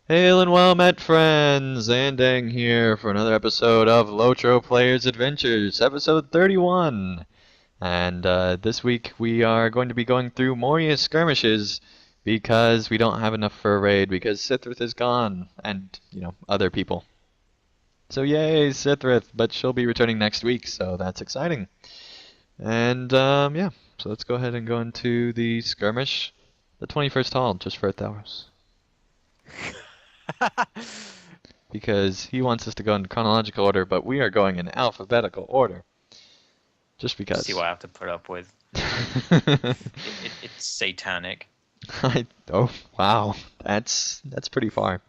Hail and well met friends, Andang here for another episode of LOTRO Players Adventures, episode 31. And this week we are going to be going through Moria skirmishes because we don't have enough for a raid because Sithrith is gone and, other people. So yay, Sithrith, but she'll be returning next week, so that's exciting. And yeah, so let's go ahead and go into the skirmish, the 21st hall, just for Tharos. Because he wants us to go in chronological order, but we are going in alphabetical order. Just because. See what I have to put up with. It's satanic. Oh, wow. That's pretty far.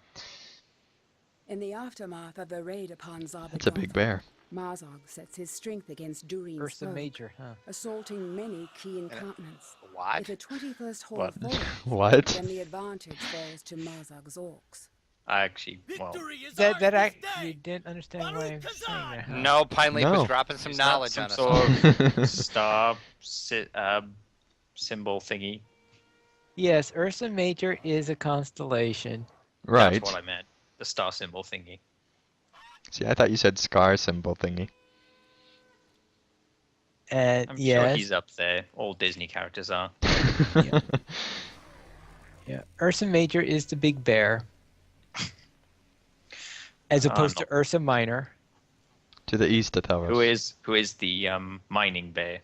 In the aftermath of the raid upon Zabadon, That's a big bear. Marzog sets his strength against Durin's Ursa foe, Major, huh? assaulting many key encampments. What? If the 21st hall What? falls, What? then the advantage falls to Marzog's orcs. I actually, well, You didn't understand what I was saying there, huh? No, Pineleaf No. was dropping some it's knowledge not on some us. sort of star symbol thingy. Yes, Ursa Major is a constellation. Right. That's what I meant. The star symbol thingy. See, I thought you said scar symbol thingy. And I'm sure yes, he's up there. All Disney characters are. yeah, Ursa Major is the big bear, as opposed to Ursa Minor. To the east of Tharos. Who is the mining bear?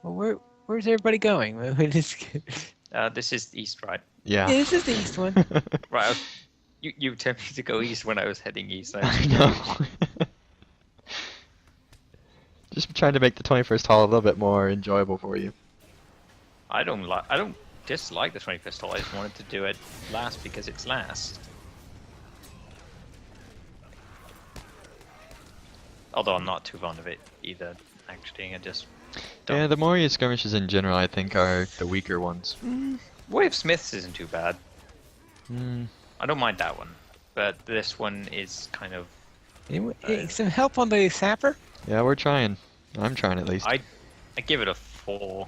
Well, where's everybody going? This is east, right? Yeah. This is the east one. Right. You told me to go east when I was heading east. I know. Just trying to make the 21st hall a little bit more enjoyable for you. I don't dislike the 21st hall. I just wanted to do it last because it's last. Although I'm not too fond of it either, actually. I just don't. Yeah, the Moria skirmishes in general, I think, are the weaker ones. Wave Smiths isn't too bad. Hmm. I don't mind that one, but this one is kind of. Some help on the sapper? Yeah, we're trying. I'm trying at least. I give it a 4.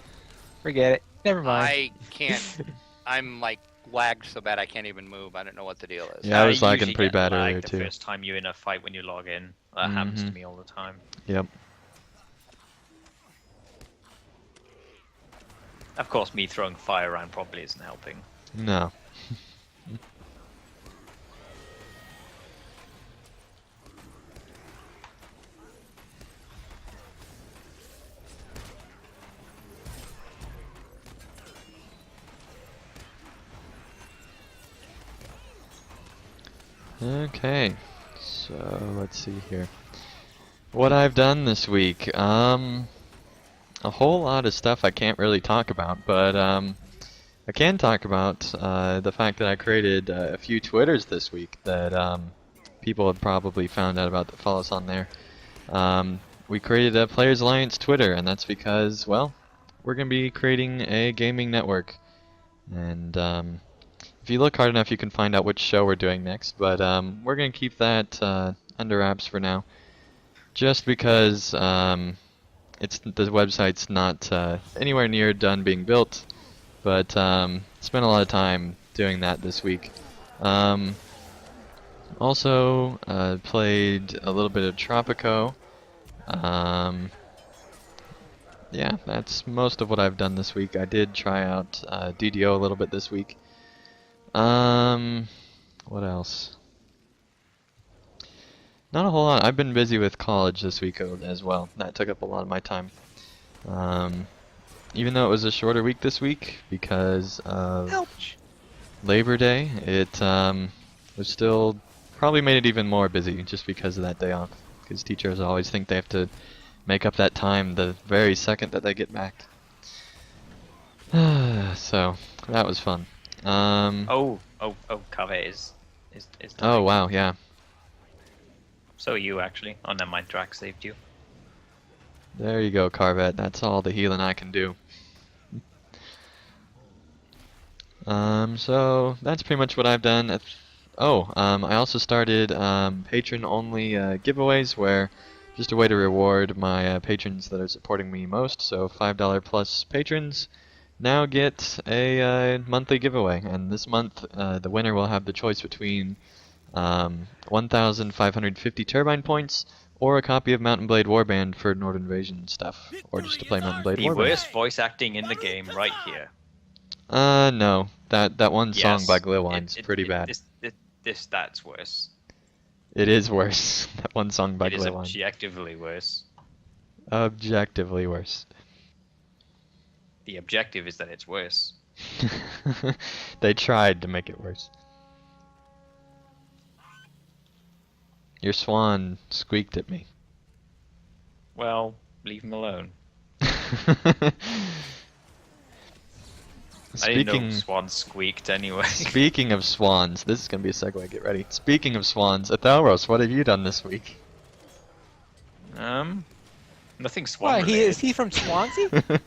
Forget it. Never mind. I can't. I'm like lagged so bad I can't even move. I don't know what the deal is. Yeah, I was usually lagging pretty get bad lagged earlier the too. first time you're in a fight when you log in. That happens to me all the time. Yep. Of course, me throwing fire around probably isn't helping. No. Okay, so let's see here. What I've done this week, a whole lot of stuff I can't really talk about, but I can talk about the fact that I created a few Twitters this week that people have probably found out about that follow us on there. We created a Players Alliance Twitter, and that's because, well, we're going to be creating a gaming network, and if you look hard enough, you can find out which show we're doing next, but we're going to keep that under wraps for now, just because the website's not anywhere near done being built, but spent a lot of time doing that this week. Also played a little bit of Tropico. Yeah, that's most of what I've done this week. I did try out DDO a little bit this week. What else? Not a whole lot. I've been busy with college this week as well. That took up a lot of my time. Even though it was a shorter week this week because of Labor Day, it was still probably made it even more busy just because of that day off. Because teachers always think they have to make up that time the very second that they get back. So that was fun. Cave is Oh wow, yeah. So are you actually. Oh, never mind, Drax saved you. There you go, Carvet. That's all the healing I can do. So that's pretty much what I've done. I also started patron-only giveaways, where just a way to reward my patrons that are supporting me most. So $5 plus patrons now get a monthly giveaway, and this month the winner will have the choice between 1,550 turbine points or a copy of Mountain Blade Warband for Northern Invasion stuff, or just to play Mountain Blade The Warband. worst voice acting in the game right here. No, that one song by Yes, Glowwine's pretty bad. That's worse. It is worse. That one song by It is Glowwine. objectively worse. Objectively worse. The objective is that it's worse. They tried to make it worse. Your swan squeaked at me. Well, leave him alone. I didn't know Swan squeaked anyway. Speaking of swans, this is gonna be a segue. Get ready. Speaking of swans, Athelros, what have you done this week? Nothing Swan What, related. is he from Swansea? Okay,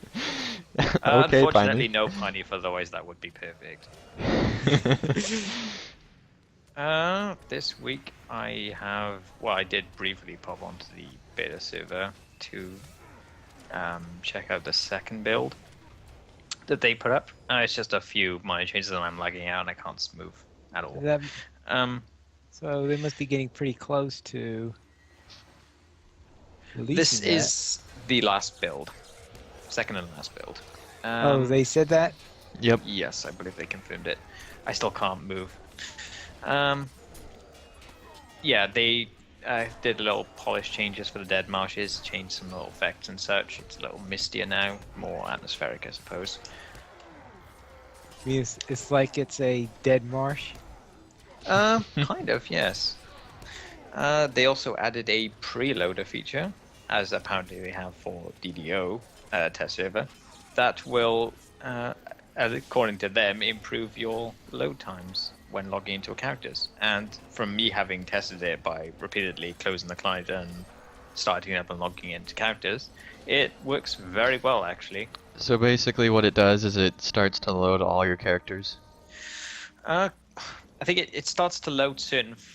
Unfortunately, Piney. no Piney, otherwise that would be perfect. This week I have, well, I did briefly pop onto the beta server to check out the second build that they put up. It's just a few minor changes and I'm lagging out and I can't move at all. That, Um, so they must be getting pretty close to releasing this that. is the last build, second and last build. Oh, they said that? Yep. Yes, I believe they confirmed it. I still can't move. Yeah, they did a little polish changes for the dead marshes, changed some little effects and such. It's a little mistier now, more atmospheric, I suppose. I mean, it's like it's a dead marsh. Kind of, yes. They also added a preloader feature, as apparently they have for DDO test server, that will, according to them, improve your load times when logging into characters. And from me having tested it by repeatedly closing the client and starting up and logging into characters, it works very well actually. So basically what it does is it starts to load all your characters. I think it starts to load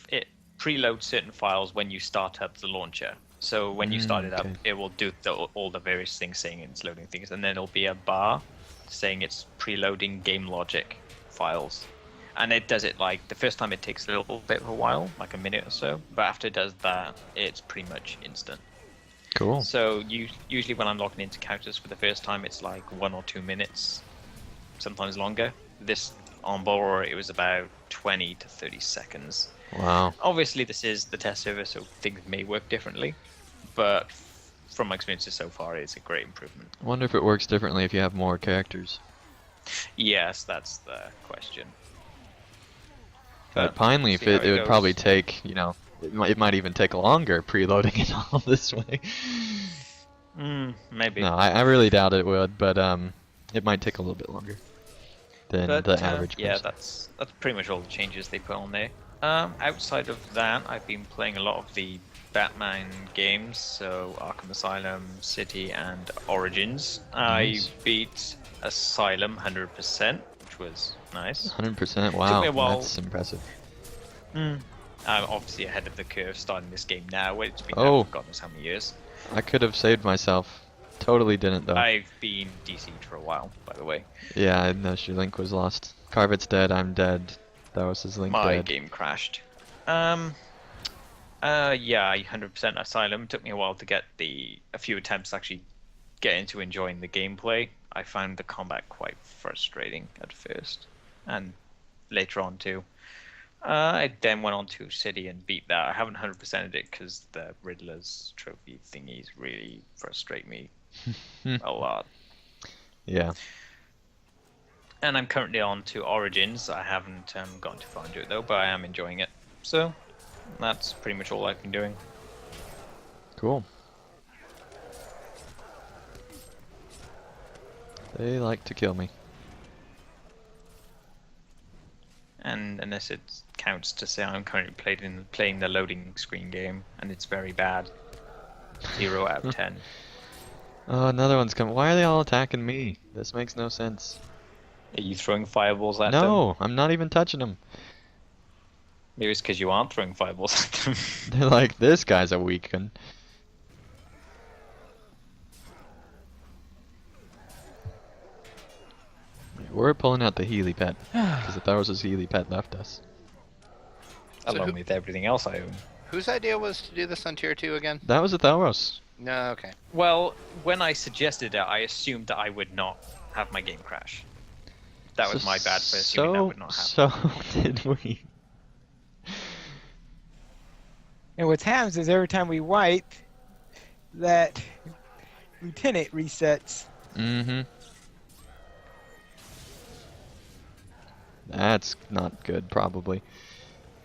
it preloads certain files when you start up the launcher. So when you start it up, okay. it will do all the various things saying it's loading things, and then it'll be a bar saying it's preloading game logic files. And it does it like the first time it takes a little bit of a while, like a minute or so, but after it does that, it's pretty much instant. Cool. So usually when I'm logging into characters for the first time, it's like 1 or 2 minutes, sometimes longer. This on Boror, it was about 20 to 30 seconds. Wow. Obviously, this is the test server, so things may work differently, but from my experiences so far, it's a great improvement. I wonder if it works differently if you have more characters. Yes, that's the question. But Pineleaf, see how it would goes. probably take, it might even take longer preloading it all this way. Maybe. No, I really doubt it would, but it might take a little bit longer than But, the average person. yeah, that's pretty much all the changes they put on there. Outside of that, I've been playing a lot of the Batman games, so Arkham Asylum, City, and Origins. Nice. I beat Asylum 100%, which was nice. 100%, wow, me a while. that's impressive. I'm obviously ahead of the curve starting this game now, where it's been Oh. out for God knows how many years. I could have saved myself. Totally didn't, though. I've been DC'd for a while, by the way. Yeah, I know your link was lost. Carvet's dead, I'm dead. That was his link My dead. game crashed. Yeah, 100% Asylum. Took me a while to get a few attempts to actually get into enjoying the gameplay. I found the combat quite frustrating at first, and later on too. I then went on to City and beat that. I haven't 100%ed it because the Riddler's trophy thingies really frustrate me a lot. Yeah. And I'm currently on to Origins. I haven't gotten too far into it though, but I am enjoying it. So that's pretty much all I've been doing. Cool. They like to kill me. And unless it counts to say I'm currently playing the loading screen game, and it's very bad. 0 out of 10. Oh, another one's coming. Why are they all attacking me? This makes no sense. Are you throwing fireballs at them? No, I'm not even touching them. Maybe it's because you aren't throwing fireballs at them. They're like, this guy's a weak one. We're pulling out the Healy pet because the Tharos' Healy pet left us. So Along who- with everything else I own. Whose idea was to do this on tier 2 again? That was a Tharos. No, okay. Well, when I suggested it, I assumed that I would not have my game crash. That was my bad for assuming that would not happen. So did we. And what happens is every time we wipe, that lieutenant resets. Mm-hmm. That's not good, probably.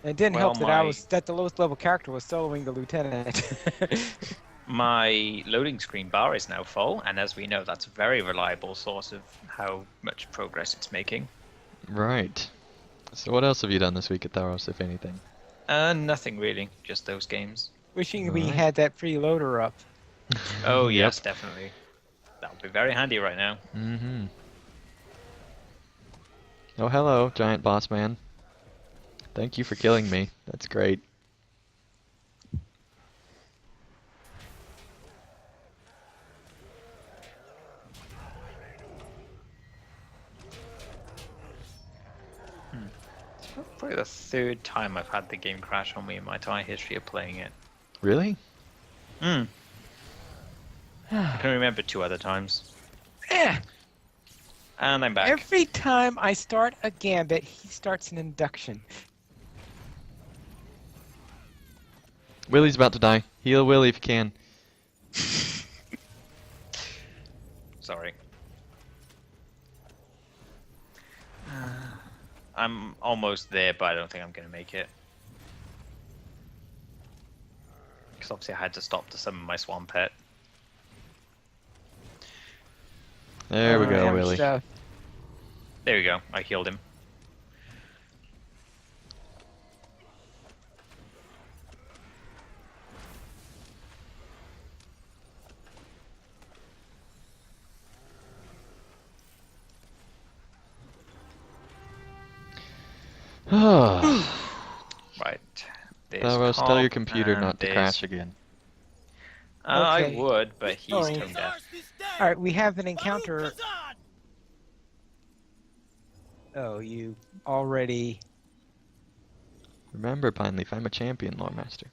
And it didn't Well, help that the lowest level character was soloing the lieutenant. My loading screen bar is now full, and as we know, that's a very reliable source of how much progress it's making. Right. So what else have you done this week at Tharos, if anything? Nothing really, just those games. Wishing we Right. had that freeloader up. Oh Yep. yes, definitely. That would be very handy right now. Mm-hmm. Oh, hello, giant boss man. Thank you for killing me. That's great. Probably the third time I've had the game crash on me in my entire history of playing it. Really? Hmm. I can remember 2 other times. Eh, And I'm back. every time I start a gambit, he starts an induction. Willie's about to die. Heal Willie if you can. Sorry. I'm almost there, but I don't think I'm going to make it. Because obviously I had to stop to summon my swan pet. There we go, Damn Willie. stuff. There we go. I healed him. Tharos, Right. There's tell your Cobb, computer and not to there's- crash again. Okay. I would, but he's Sorry. tone deaf. Alright, we have an encounter. Oh, you already... Remember, Pineleaf, I'm a champion, Lore Master.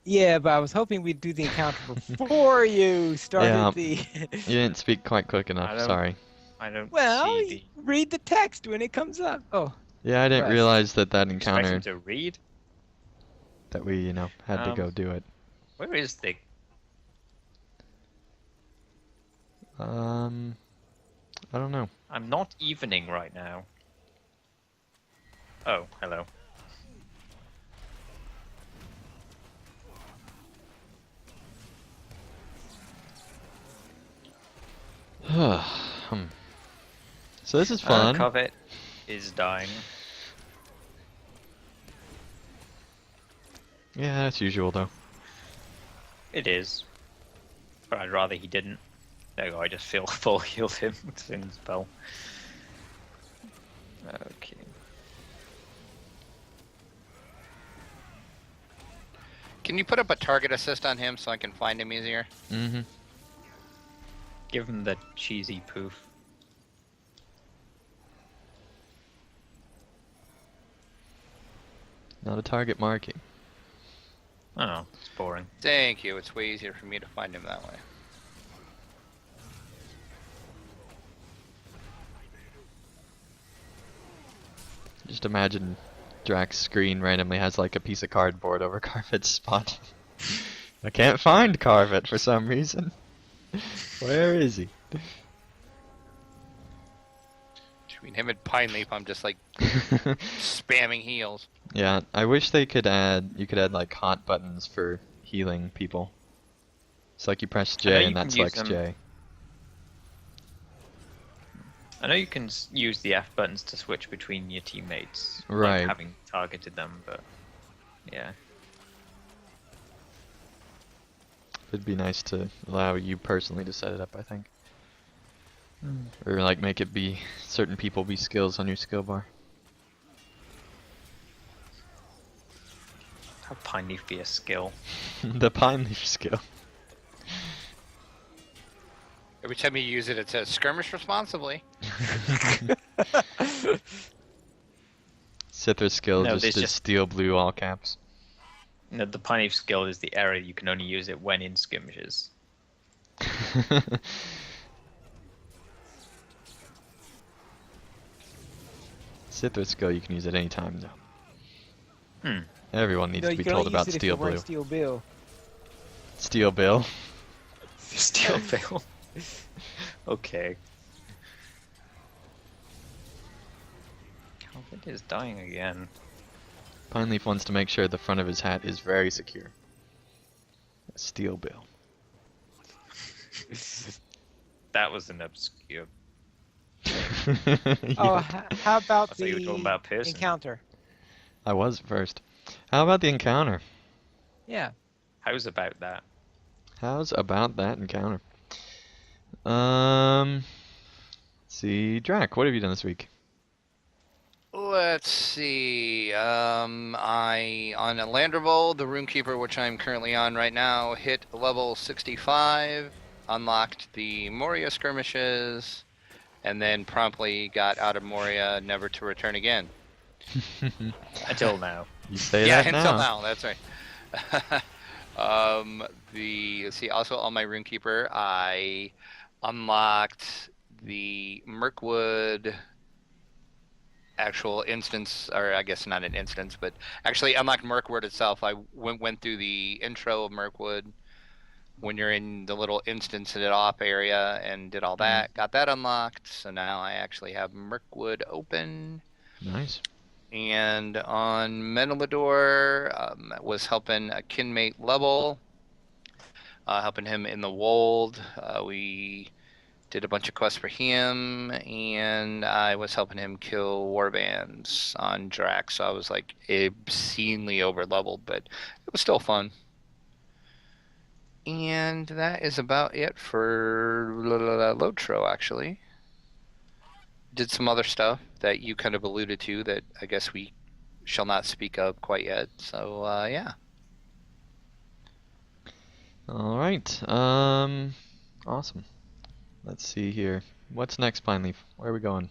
Yeah, but I was hoping we'd do the encounter before you started Yeah. the... You didn't speak quite quick I enough, don't- sorry. I don't Well, see read the text when it comes up. Oh, Yeah, I didn't Rest. realize that the... Expect encounter, him to read? that we, had to Um, go do it. Where is the... I don't know. I'm not evening right now. Oh, hello. Hmm. So this is fun. Covet is dying. Yeah, that's usual though. It is. But I'd rather he didn't. There you go, I just feel full healed him with Sin spell. Okay. Can you put up a target assist on him so I can find him easier? Mm-hmm. Give him the cheesy poof. Not a target marking. Oh, it's boring. Thank you. It's way easier for me to find him that way. Just imagine Drax's screen randomly has like a piece of cardboard over Carvet's spot. I can't find Carvet for some reason. Where is he? Between him and Pine Leaf, I'm just like spamming heals. Yeah, I wish you could add like hot buttons for healing people. It's like you press I know J you and that can use selects them. J. I know you can use the F buttons to switch between your teammates. Right. Like having targeted them, but... Yeah. It'd be nice to allow you personally to set it up, I think. Or like make it be certain people be skills on your skill bar. Have Pine Leaf be a skill. The pine leaf skill. Every time you use it, it says skirmish responsibly. Sithra's skill No, just there's is just- steel blue all caps. No, the Pine Leaf skill is the error. You can only use it when in skirmishes. Sithra's skill you can use at any time though. Hmm. Everyone needs No, to you be can told only about use it if steel you run blue. Steel Bill. Steel Bill. Steel fail. Okay. Calvin is dying again. Pineleaf wants to make sure the front of his hat is very secure. Steel Bill. That was an obscure. Oh, You- how about I thought you were talking about Pearson. encounter? I was first. How about the encounter? Yeah. How's about that? How's about that encounter? Let's see, Drac, what have you done this week? Let's see. I on a Landervold, the Runekeeper, which I'm currently on right now, hit level 65, unlocked the Moria skirmishes, and then promptly got out of Moria, never to return again. Until now. You say Yeah, that until now. now. That's right. Let's see. Also on my Runekeeper, I unlocked the Mirkwood actual instance, or I guess not an instance, but actually unlocked Mirkwood itself. I went through the intro of Mirkwood when you're in the little instance in the op area and did all that. Got that unlocked, so now I actually have Mirkwood open. Nice. And on Metalmador, was helping a kinmate level, helping him in the Wold. We did a bunch of quests for him, and I was helping him kill warbands on Drax. So I was like obscenely over leveled, but it was still fun. And that is about it for Lotro, actually. Did some other stuff that you kind of alluded to that I guess we shall not speak of quite yet. So, yeah. All right. Awesome. Let's see here. What's next, Pineleaf? Where are we going?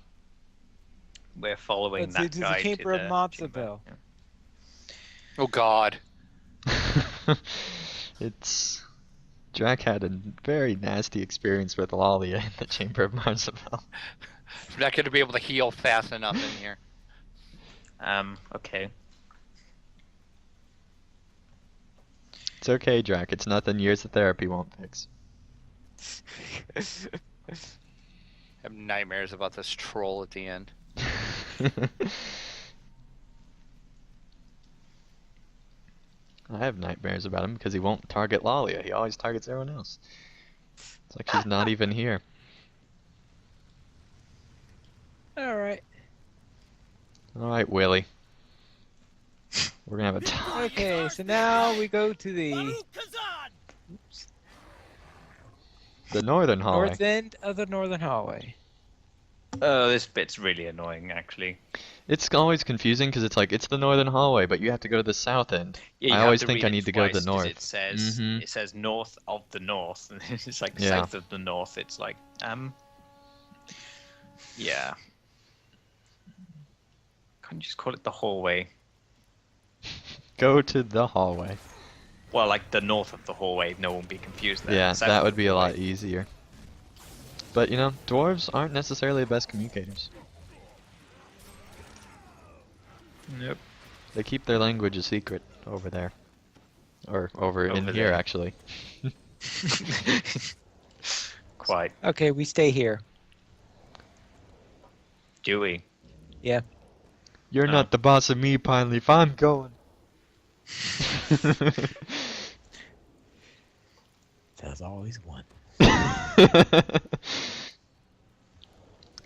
We're following Let's that do the guide Chamber to of the Mozabel. chamber. Oh, God. It's Drac had a very nasty experience with Lalia in the Chamber of Marzabel. I'm not going to be able to heal fast enough in here. Okay. It's okay, Drac. It's nothing years of therapy won't fix. I have nightmares about this troll at the end. I have nightmares about him because he won't target Lalia. He always targets everyone else. It's like she's not even here. All right. All right, Willie. We're gonna have a talk. Okay, so now we go to the The northern hallway. north end of the northern hallway. Oh, this bit's really annoying, actually. It's always confusing because it's like it's the northern hallway, but you have to go to the south end. Yeah, you I have always to think read I it need to go to the twice 'cause north. It says north of the north, and it's like Yeah. south of the north. It's like yeah. Can't you just call it the hallway? Go to the hallway. Well, like the north of the hallway. No one would be confused there. Yeah, South that of would the be a lot hallway. easier. But you know, dwarves aren't necessarily the best communicators. Nope. They keep their language a secret over there. Or over in Over here, there. actually. Quite. Okay, we stay here. Do we? Yeah. You're Oh. not the boss of me, Pineleaf. I'm going. There's always one.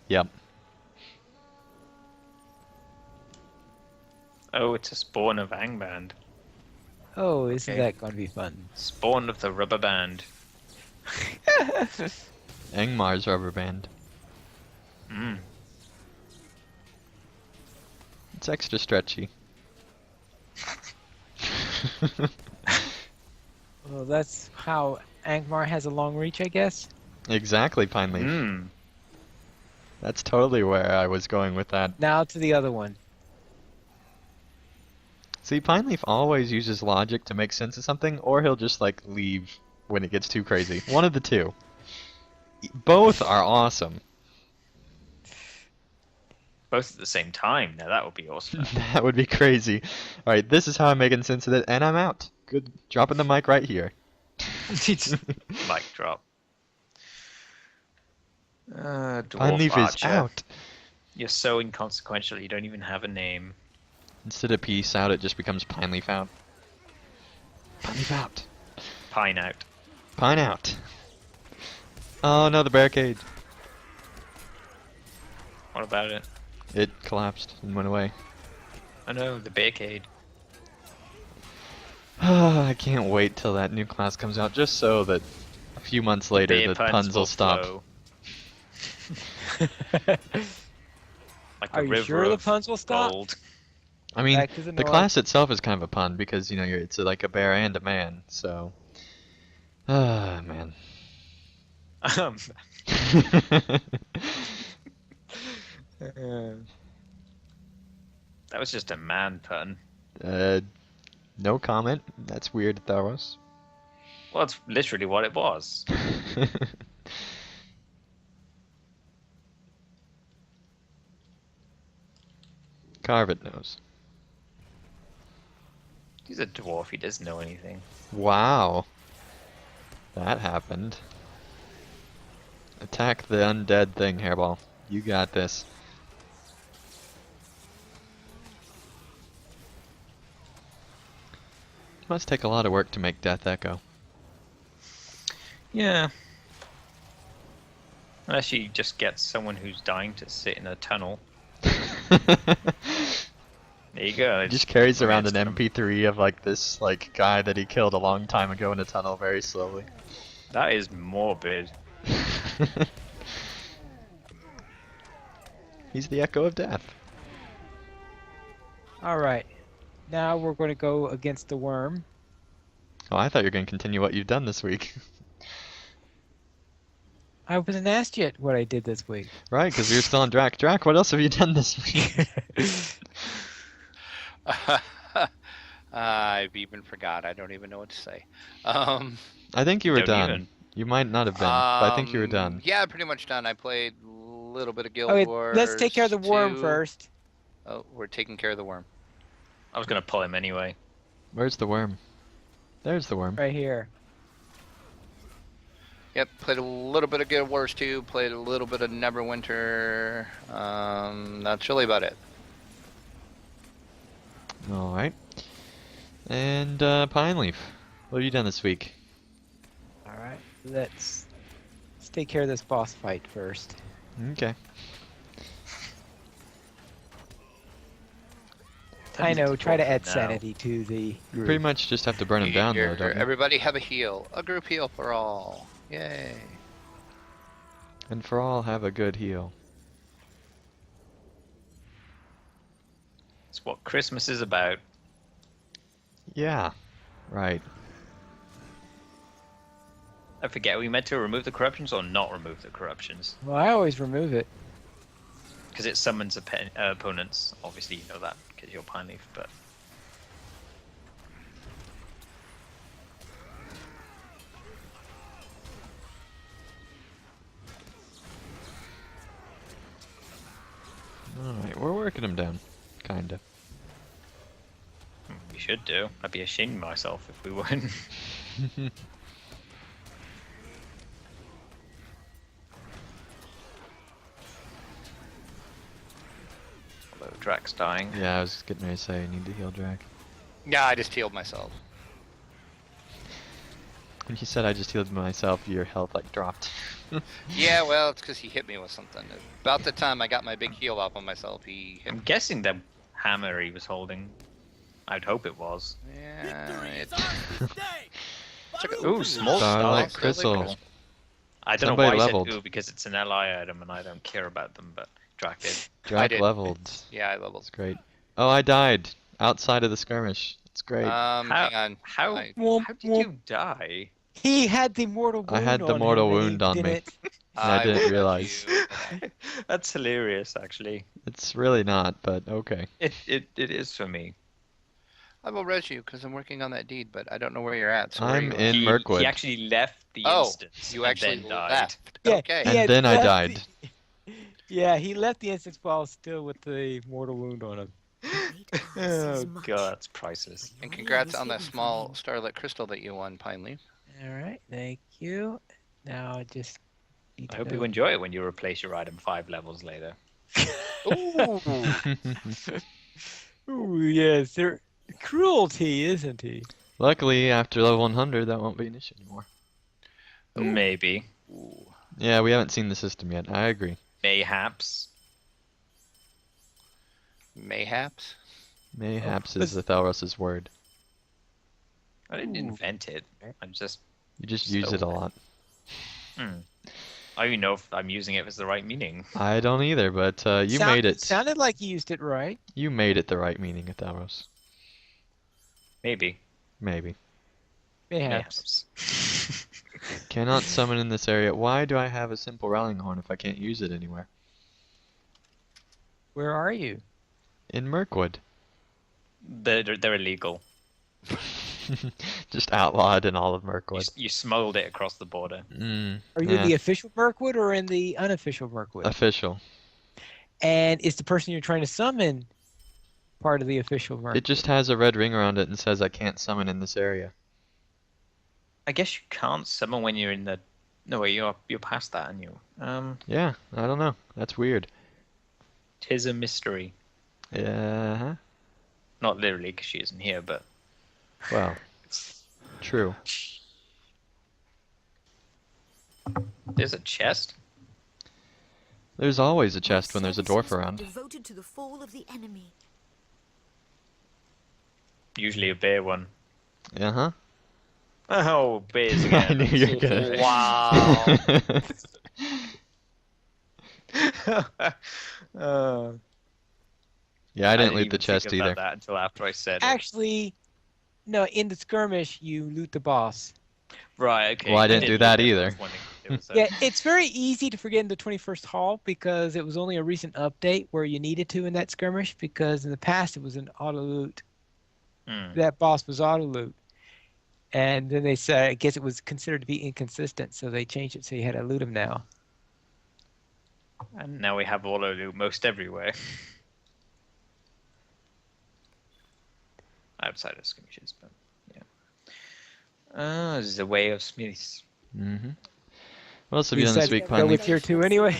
Yep. Oh, it's a spawn of Angmar. Oh, isn't Okay. that going to be fun? Spawn of the rubber band. Angmar's rubber band. Mm. It's extra stretchy. Well, that's how Angmar has a long reach, I guess. Exactly, Pine Leaf. Hmm. That's totally where I was going with that. Now to the other one. See, Pine Leaf always uses logic to make sense of something, or he'll just like leave when it gets too crazy. One of the two. Both are awesome. Both at the same time. Now that would be awesome. That would be crazy. Alright, this is how I'm making sense of it, and I'm out. Good. Dropping the mic right here. Mic drop. Pine Dwarf Leaf is Archer. out. You're so inconsequential. You don't even have a name. Instead of peace out, it just becomes Pine Leaf out. Pine Leaf out. Pine out. Pine out. Oh no, the barricade. What about it? It collapsed and went away. Oh no, the barricade. I can't wait till that new class comes out, just so that a few months later Beer the puns will stop. flow. Like Are a you river sure the of puns will stop? gold. I mean, Back to the the north. class itself is kind of a pun because, you know, it's like a bear and a man, so. Ah, man. That was just a man pun. No comment. That's weird, Tharos. Well, that's literally what it was. Carve it knows. He's a dwarf. He doesn't know anything. Wow. That happened. Attack the undead thing, Hairball. You got this. Must take a lot of work to make Death Echo. Yeah. Unless you just get someone who's dying to sit in a tunnel. There you go. He it's just carries around an random. MP3 of like this like guy that he killed a long time ago in a tunnel very slowly. That is morbid. He's the echo of death. Alright. Now we're going to go against the worm. Oh, I thought you were going to continue what you've done this week. I wasn't asked yet what I did this week. Right, because you're still on Drac. Drac, what else have you done this week? I've even forgot. I don't even know what to say. I think you were Don't done. even. You might not have been, but I think you were done. Yeah, pretty much done. I played a little bit of Guild Okay, Wars. let's take care of the worm 2. first. Oh, we're taking care of the worm. I was gonna pull him anyway. Where's the worm? There's the worm. Right here. Yep, played a little bit of Guild Wars 2, played a little bit of Neverwinter. That's really about it. Alright. And Pine Leaf, what have you done this week? Alright, let's take care of this boss fight first. Okay. I know, try to add Now. sanity to the group. Pretty much just have to burn him down though, don't you? Everybody have a heal. A group heal for all. Yay. And for all, have a good heal. It's what Christmas is about. Yeah. Right. I forget, are we meant to remove the corruptions or not remove the corruptions? Well, I always remove it. Because it summons opponents. Obviously, you know that because you're Pine Leaf, but. Alright, we're working him down. Kinda. We should do. I'd be ashamed of myself if we weren't. Although Drax dying. Yeah, I was getting ready to say I need to heal Drac. Yeah, I just healed myself. When you said I just healed myself, your health like dropped. Yeah, well, it's because he hit me with something. About the time I got my big heal off on myself, he hit I'm me. guessing the hammer he was holding. I'd hope it was. Yeah, it took Ooh, small Starlight stars. Crystal. Really cool. I don't Somebody know why leveled. I said ooh because it's an ally item and I don't care about them, but Drac did. Drac did. leveled. Yeah, I leveled. That's great. Oh, I died outside of the skirmish. It's great. Hang on. How I- how did you die? He had the mortal wound I had the on mortal him, and wound he on me. didn't. I didn't will judge realize. you for that. That's hilarious, actually. It's really not, but okay. It is for me. I will res you because I'm working on that deed, but I don't know where you're at. So where are I'm you at? in He Mirkwood. actually left the Oh, instance you and actually then died. left. Yeah, Okay. he And had then I left died. Yeah, he left the instance ball still with the mortal wound on him. Oh god, that's priceless. And congrats on that small starlit crystal that you won, Pine Leaf. All right, thank you. Now I just need I to hope know. you enjoy it when you replace your item 5 levels later. Ooh. Ooh, yes, they're cruelty, isn't he? Luckily, after level 100, that won't be an issue anymore. Maybe. Ooh. Yeah, we haven't seen the system yet. I agree. Mayhaps. Mayhaps. Mayhaps Oh, is the Thalros' word. I didn't Ooh. invent it. I'm just. You just use it a lot. I don't even know if I'm using it if it's the right meaning. I don't either, but you made it. Sounded like you used it right. You made it the right meaning, Thalros. Maybe. Maybe. Mayhaps. Mayhaps. Cannot summon in this area. Why do I have a simple rallying horn if I can't use it anywhere? Where are you? In Mirkwood. They're illegal. Just outlawed in all of You, Mirkwood. you smuggled it across the border. Are you yeah. in the official Mirkwood or in the unofficial Mirkwood? Official. And is the person you're trying to summon part of the official Mirkwood? It just has a red ring around it and says I can't summon in this area. I guess you can't summon when you're in the. No, wait, you're past that, aren't you? Yeah, I don't know. That's weird. Tis a mystery. Yeah. Not literally, because she isn't here, but. Well, true. There's a chest. There's always a chest when there's a dwarf around. Devoted to the fall of the enemy. Usually a bear one. Uh-huh. Oh, bears I again. knew you were gonna. Wow. Yeah, I didn't loot even the think chest about either. that until after I said it. Actually, no, in the skirmish, you loot the boss. Right, okay. Well, I didn't did do look that at it, either. I was wondering if it was a- Yeah, it's very easy to forget in the 21st Hall because it was only a recent update where you needed to in that skirmish because in the past it was an auto loot. That boss was auto loot. And then they said, I guess it was considered to be inconsistent, so they changed it so you had to loot him now. And now we have auto loot most everywhere. Outside of skirmishes, but yeah. This is a way of Smiths. Mm-hmm. What else have We you done this decided week, to go Pine with Leaf? tier 2 anyway.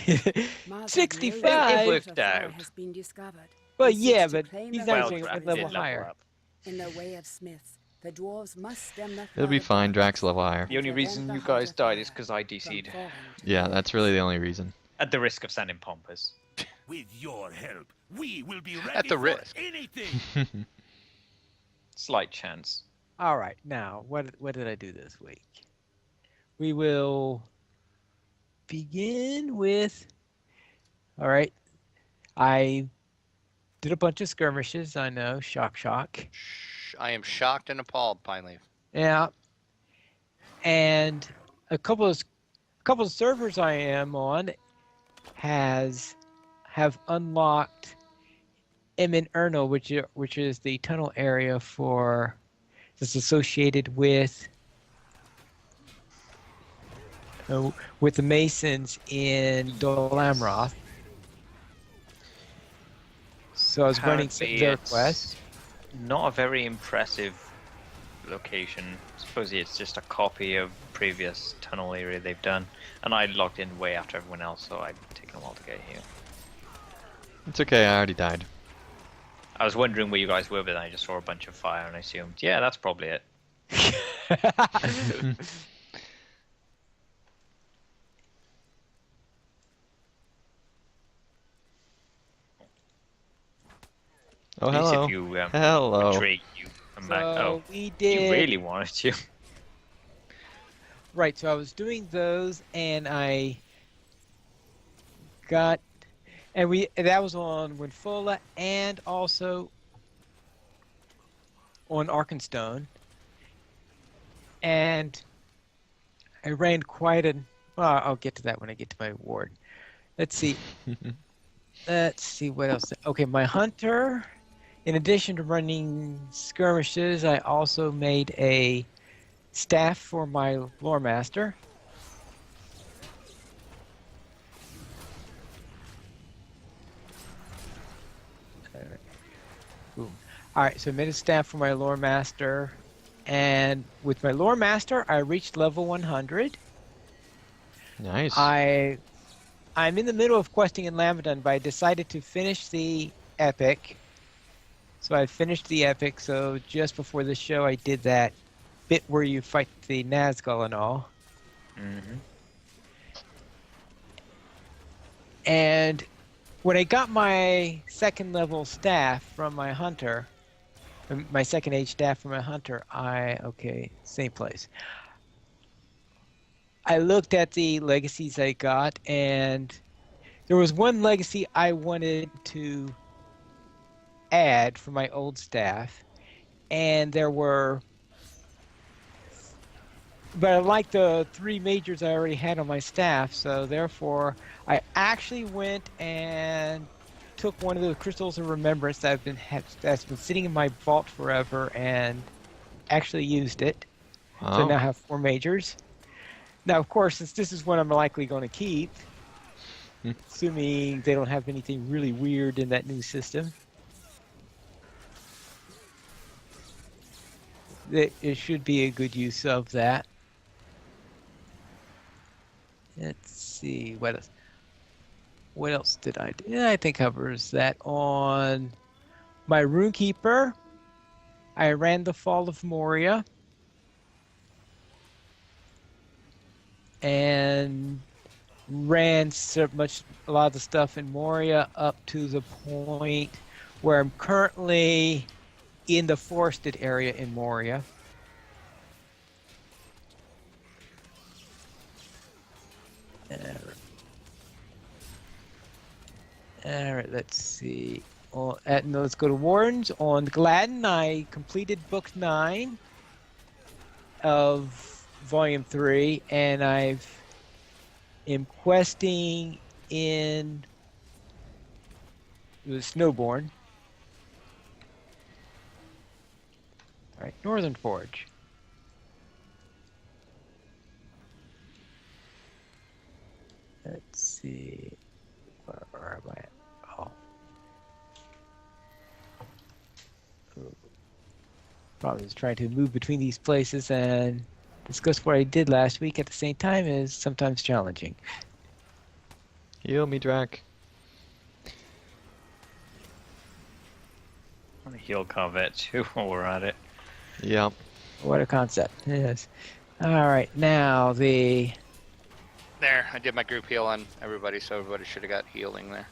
Marvel 65. knows It worked that the out. has been discovered. Well, He seeks yeah, to but claim he's the not Well, doing rights a of Drax his level did level higher. up. In the way of Smiths, the dwarves must stem the It'll be flood of fine. Drax darkness level higher. The only and reason prevent you the guys heart of died is fire because I from DC'd. falling to Yeah, the that's earth. really the only reason. At the risk of sounding pompous. With your help, we will be ready At the for risk. anything. Slight chance. All right, now, what did I do this week? We will begin with, all right, I did a bunch of skirmishes, I know, shock. I am shocked and appalled, Pine Leaf. Yeah, and a couple of servers I am on have unlocked Emin Ernal, which is the tunnel area for that's associated with the Masons in Dol Amroth. So I was running some of Apparently their it's quests. Not a very impressive location. Suppose it's just a copy of previous tunnel area they've done. And I logged in way after everyone else, so I'd taken a while to get here. It's okay, I already died. I was wondering where you guys were, but then I just saw a bunch of fire and I assumed, yeah, that's probably it. Oh, At least hello. if you Hello. betrayed you. I'm back. Oh, we did you really wanted to. right. So I was doing those, and I got, and that was on Winfola and also on Arkenstone, and I ran quite a. Well, I'll get to that when I get to my award. Let's see. Let's see what else. Okay, my hunter. In addition to running skirmishes, I also made a staff for my lore master. Boom. All right, so I made a staff for my lore master, and with my lore master, I reached level 100. Nice. I'm in the middle of questing in Lamedon, but I decided to finish the epic. So I finished the epic. So just before the show, I did that bit where you fight the Nazgul and all. Mm-hmm. And when I got my second level staff from my hunter, my second age staff from my hunter, same place. I looked at the legacies I got, and there was one legacy I wanted to add for my old staff, and but I like the 3 majors I already had on my staff, so therefore I actually went and took one of the crystals of remembrance that's been sitting in my vault forever and actually used it. Wow. So now I have 4 majors. Now, of course, since this is what I'm likely going to keep, assuming they don't have anything really weird in that new system, it should be a good use of that. Let's see, what else did I do? Yeah, I think covers that. On my Runekeeper, I ran the Fall of Moria. And ran a lot of the stuff in Moria up to the point where I'm currently in the forested area in Moria. All right, let's see. Let's go to Warrens. On Gladden, I completed Book 9 of Volume 3, and am questing in Snowborn. All right, Northern Forge. Let's see. Where am I at? Oh. Probably just trying to move between these places and discuss what I did last week at the same time is sometimes challenging. Heal me, Drac. On the heal Corvette too while we're at it. Yep. What a concept. Yes. All right, now the... There, I did my group heal on everybody, so everybody should have got healing there.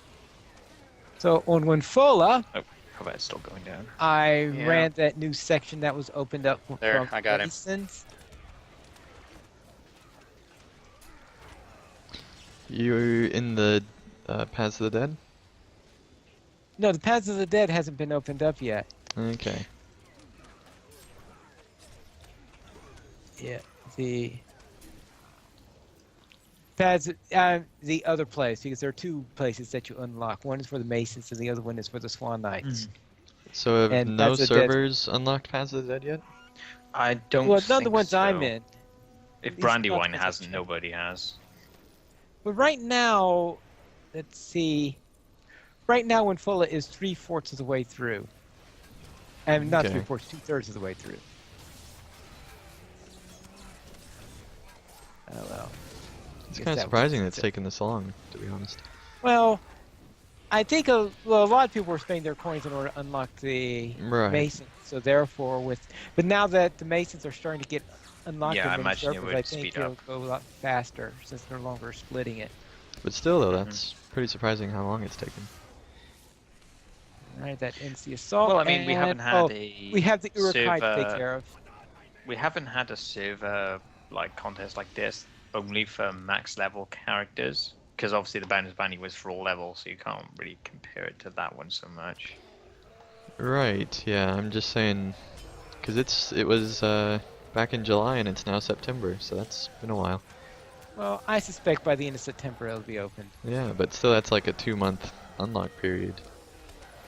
So on Winfola, Oh, Corvette's still going down. I Yeah. ran that new section that was opened up There, from I got him. Masons. You in the Paths of the Dead? No, the Paths of the Dead hasn't been opened up yet. Okay. Yeah, the Paths, the other place, because there are 2 places that you unlock. One is for the Masons, and the other one is for the Swan Knights. So have And no Paths of the Dead- servers unlocked Paths of the Dead yet? I don't Well, think none of the ones so. I'm in. If These Brandywine platforms hasn't, have nobody has. But right now, let's see. Right now, Winfola is 3/4 of the way through. And not Okay. 3/4, 2/3 of the way through. Oh well. It's Guess kind of that surprising that was- it's taken this long, to be honest. Well, I think a lot of people were spending their coins in order to unlock the Right. Masons. So therefore, but now that the Masons are starting to get unlocked Yeah, I in many imagine it servers, would I think speed it'll up. go a lot faster since they're no longer splitting it. But still, though, that's pretty surprising how long it's taken. All right, that ends the assault. Well, I mean, we haven't had we have the Uruk-hai to take server- care of. We haven't had a server like contest like this only for max level characters, because obviously the Banner's Banny was for all levels, so you can't really compare it to that one so much. Right, yeah, I'm just saying, because it was back in July and it's now September, so that's been a while. Well, I suspect by the end of September it'll be open. Yeah, but still that's like a 2-month unlock period.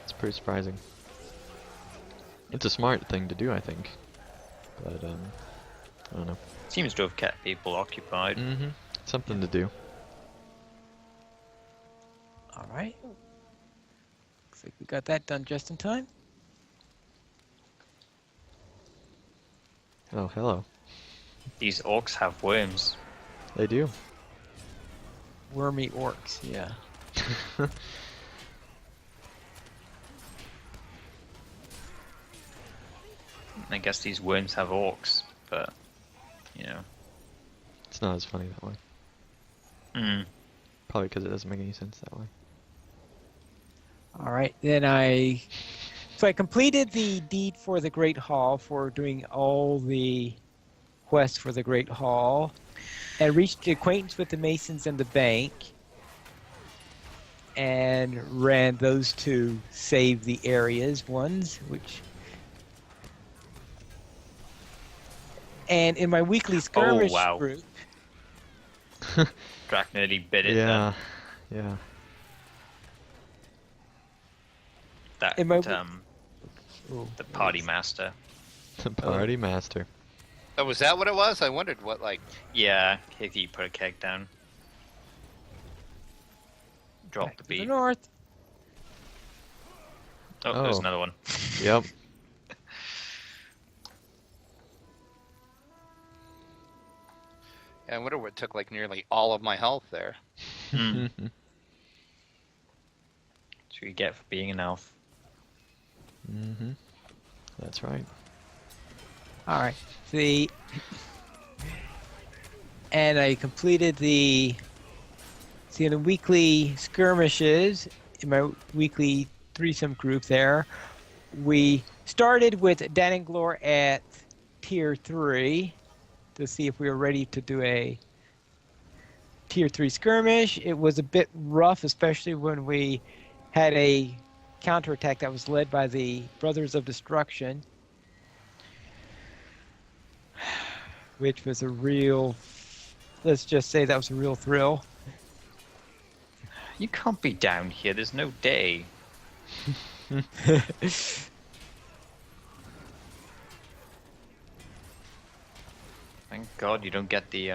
It's pretty surprising. It's a smart thing to do, I think. But, I don't know. Seems to have kept people occupied. Mm-hmm. Something to do. All right. Looks like we got that done just in time. Oh, hello. These orcs have worms. They do. Wormy orcs, yeah. I guess these worms have orcs, but you know. It's not as funny that way. Mm. Probably because it doesn't make any sense that way. All right, then so I completed the deed for the Great Hall for doing all the quests for the Great Hall, and reached acquaintance with the Masons and the bank, and ran those two save the areas ones, which. And in my weekly skirmish wow. group, Drac nearly bit it Yeah. Yeah. then. In my- That, the party master. The party master. Oh, was that what it was? I wondered what, like... Yeah, if you put a keg down. Drop back the to the beat. north. Oh, there's Oh. another one. Yep. I wonder what took, like, nearly all of my health there. Mm. That's what you get for being an elf. Mm-hmm. That's right. All right. And I completed the weekly skirmishes in my weekly threesome group there. We started with Dananglor at tier 3 to see if we were ready to do a tier 3 skirmish. It was a bit rough, especially when we had a counterattack that was led by the Brothers of Destruction, which was a real, let's just say that was a real thrill. You can't be down here, there's no day. Thank God you don't get the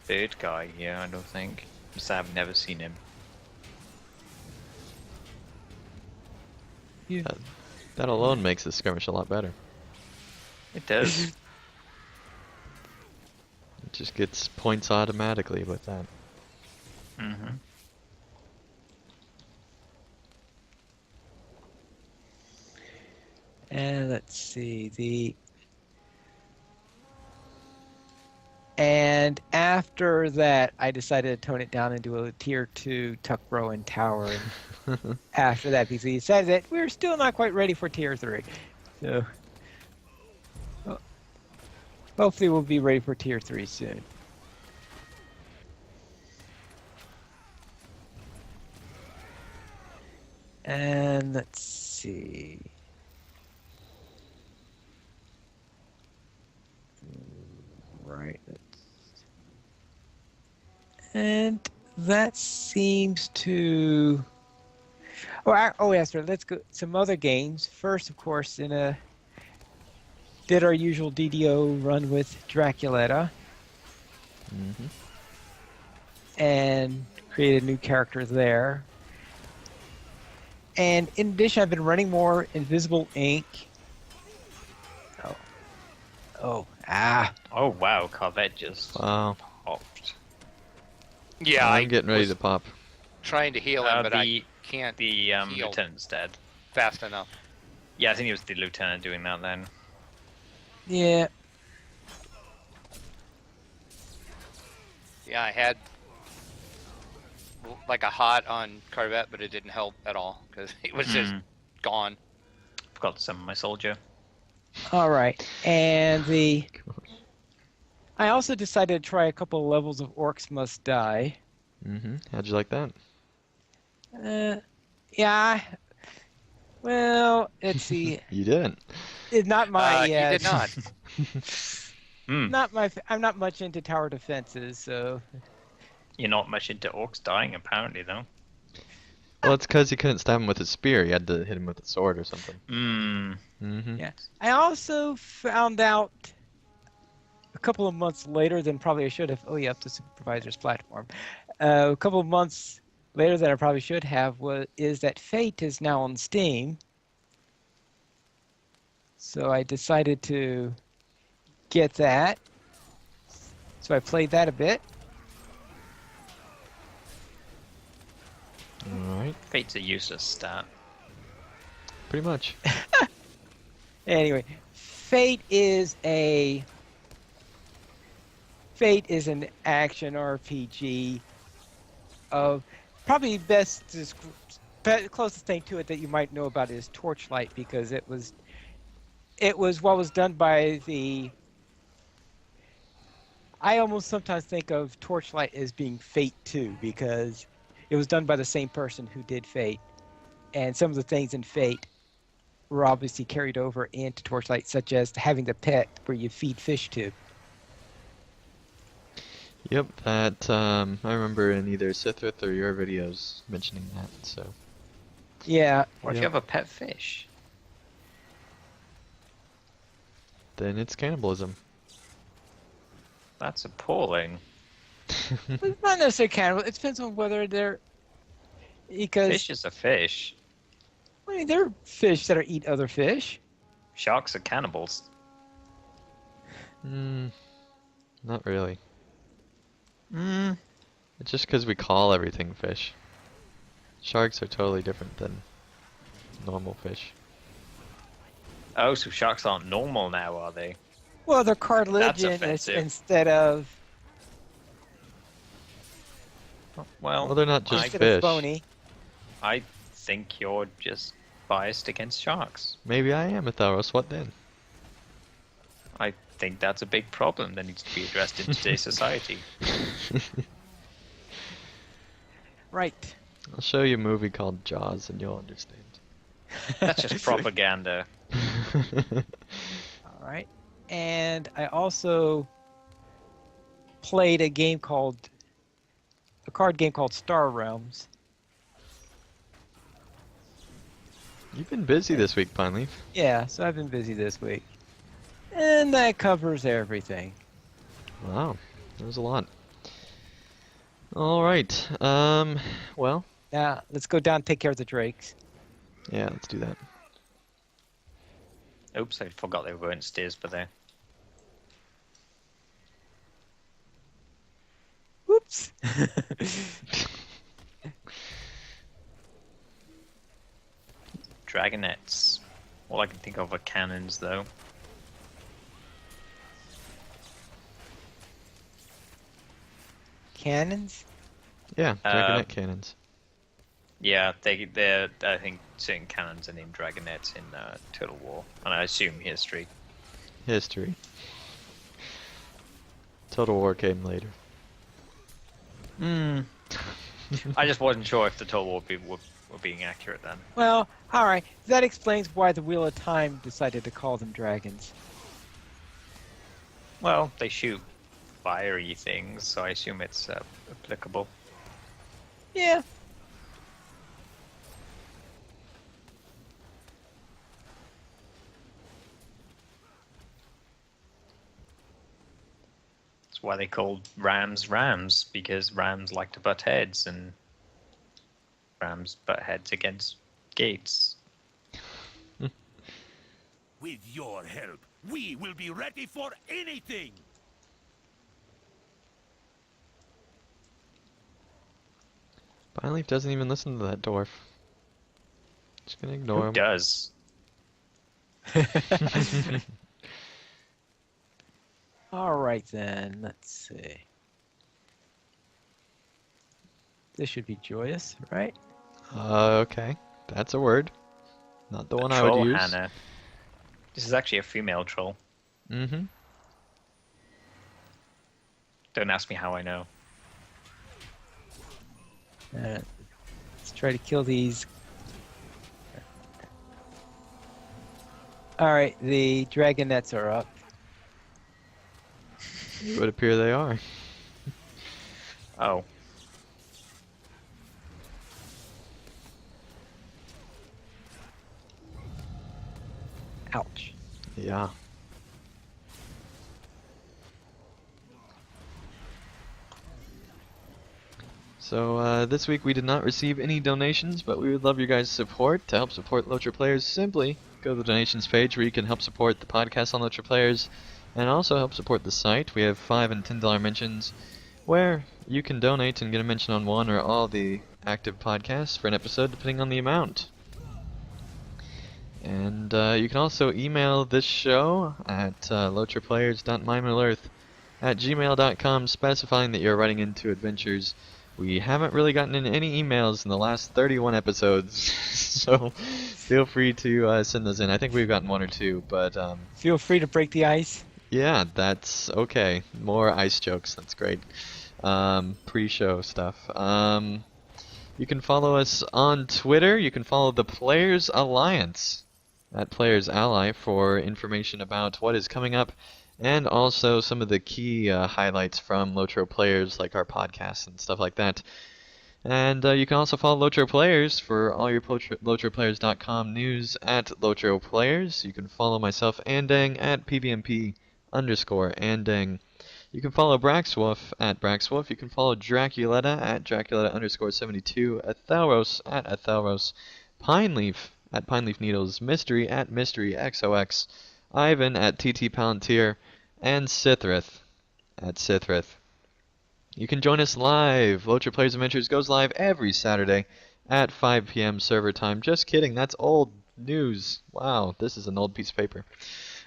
third guy here, I don't think. Because I've never seen him. That alone makes the skirmish a lot better. It does. It just gets points automatically with that. Mm-hmm. And let's see, and after that, I decided to tone it down and do a tier 2 Tuckbro and Tower. And after that, because he said that we're still not quite ready for tier 3. So, well, hopefully we'll be ready for tier 3 soon. And let's see. Right. And that seems to. Yes, sir. Let's go some other games. First, of course, did our usual DDO run with Draculetta. Mm-hmm. And created a new character there. And in addition, I've been running more Invisible Ink. Oh, Oh wow, Corvette just Wow. popped. Yeah, I'm getting ready to pop. trying to heal him, but I the can't the heal lieutenant's dead. fast enough. Yeah, I think it was the lieutenant doing that then. yeah. Yeah, I had like a hot on Corvette, but it didn't help at all because it was just gone. Forgot to summon my soldier. All right. And I also decided to try a couple of levels of Orcs Must Die. Mm-hmm. How'd you like that? Yeah. Well, let's see. You didn't. It's not my. He Yeah, did not. not my. I'm not much into tower defenses, so. You're not much into orcs dying, apparently, though. Well, it's because he couldn't stab him with his spear. He had to hit him with a sword or something. Mm-hmm. Yeah. I also found out a couple of months later than probably I should have. Oh, yeah, up the supervisor's platform. A couple of months later than I probably should have is that Fate is now on Steam. So I decided to get that. So I played that a bit. Alright. Fate's a useless stat. Pretty much. Anyway, Fate is an action RPG of probably closest thing to it that you might know about is Torchlight, because it was what was done by I almost sometimes think of Torchlight as being Fate 2, because it was done by the same person who did Fate, and some of the things in Fate were obviously carried over into Torchlight, such as having the pet where you feed fish to. Yep, that, I remember in either Sithith or your videos mentioning that, so. Yeah. What if you have a pet fish? Then it's cannibalism. That's appalling. It's not necessarily cannibal. It depends on whether they're... Because... Fish is a fish. I mean, there are fish that eat other fish. Sharks are cannibals. Not really. Mm. It's just because we call everything fish. Sharks are totally different than normal fish. Oh, so sharks aren't normal now, are they? Well, they're That's cartilaginous offensive. instead of... Well, they're not just instead of fish. bony. I think you're just biased against sharks. Maybe I am a Tharos, what then? I think that's a big problem that needs to be addressed in today's society. Right. I'll show you a movie called Jaws and you'll understand. That's just propaganda. All right. And I also played a card game called Star Realms. You've been busy this week, Pineleaf. Yeah, so I've been busy this week. And that covers everything. Wow, that was a lot. Alright, well, Now, let's go down and take care of the drakes. yeah, let's do that. Oops, I forgot there weren't stairs for there. Whoops. Dragonettes. All I can think of are cannons, though. Cannons? Yeah, Dragonet cannons. Yeah, they're. I think certain cannons are named Dragonettes in Total War, and I assume history. History. Total War came later. I just wasn't sure if the Total War people were being accurate then. Well, alright. That explains why the Wheel of Time decided to call them dragons. Well, they shoot fiery things, so I assume it's applicable. Yeah. That's why they called rams rams, because rams like to butt heads, and rams butt heads against gates. With your help, we will be ready for anything. Pineleaf doesn't even listen to that dwarf. Just gonna ignore Who him. does? Alright then, let's see. This should be joyous, right? Okay. That's a word. Not the one I would Troll use. Hannah. This is actually a female troll. Mm-hmm. Don't ask me how I know. Let's try to kill these. All right, the dragonets are up. It would appear they are. Oh. Ouch. Yeah. So this week we did not receive any donations, but we would love your guys' support. To help support LOTRO Players, simply go to the donations page where you can help support the podcast on LOTRO Players and also help support the site. We have $5 and $10 mentions where you can donate and get a mention on one or all the active podcasts for an episode depending on the amount. And you can also email this show at lotroplayers.mymiddleearth@gmail.com specifying that you're writing into adventures. We haven't really gotten in any emails in the last 31 episodes, so feel free to send those in. I think we've gotten one or two, but Feel free to break the ice. yeah, that's okay. More ice jokes, that's great. Pre-show stuff. You can follow us on Twitter. You can follow the Players Alliance at Players Ally for information about what is coming up and also some of the key highlights from LOTRO Players, like our podcasts and stuff like that. And you can also follow LOTRO Players for all your LOTROplayers.com news at LOTRO Players. You can follow myself, Andang, at PBMP_Andang. You can follow Braxwolf at Braxwolf. You can follow Draculetta at Draculetta_72, Athelros at Athelros, Pineleaf at Pineleaf Needles, Mystery at Mystery XOX, Ivan at TT Palantir, and Sithrith at Sithrith. You can join us live. LOTRO Players Adventures goes live every Saturday at 5 p.m. server time. Just kidding, that's old news. Wow, this is an old piece of paper.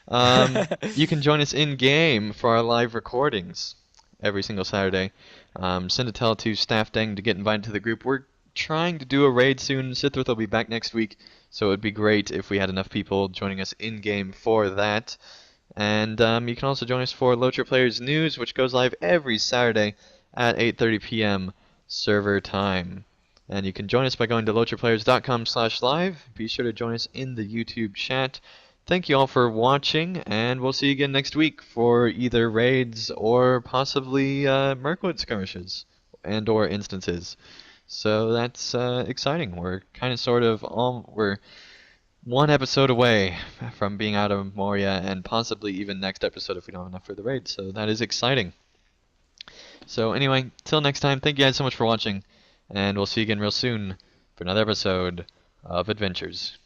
You can join us in-game for our live recordings every single Saturday. Send a tell to Staff Deng to get invited to the group. We're trying to do a raid soon. Sithrith will be back next week, so it would be great if we had enough people joining us in-game for that. And you can also join us for LOTRO Players News, which goes live every Saturday at 8:30 p.m. server time. And you can join us by going to lotroplayers.com/live. Be sure to join us in the YouTube chat. Thank you all for watching, and we'll see you again next week for either raids or possibly Mirkwood skirmishes and or instances. So that's exciting. We're kind of sort of we're one episode away from being out of Moria and possibly even next episode if we don't have enough for the raid. So that is exciting. So anyway, till next time, thank you guys so much for watching, and we'll see you again real soon for another episode of Adventures.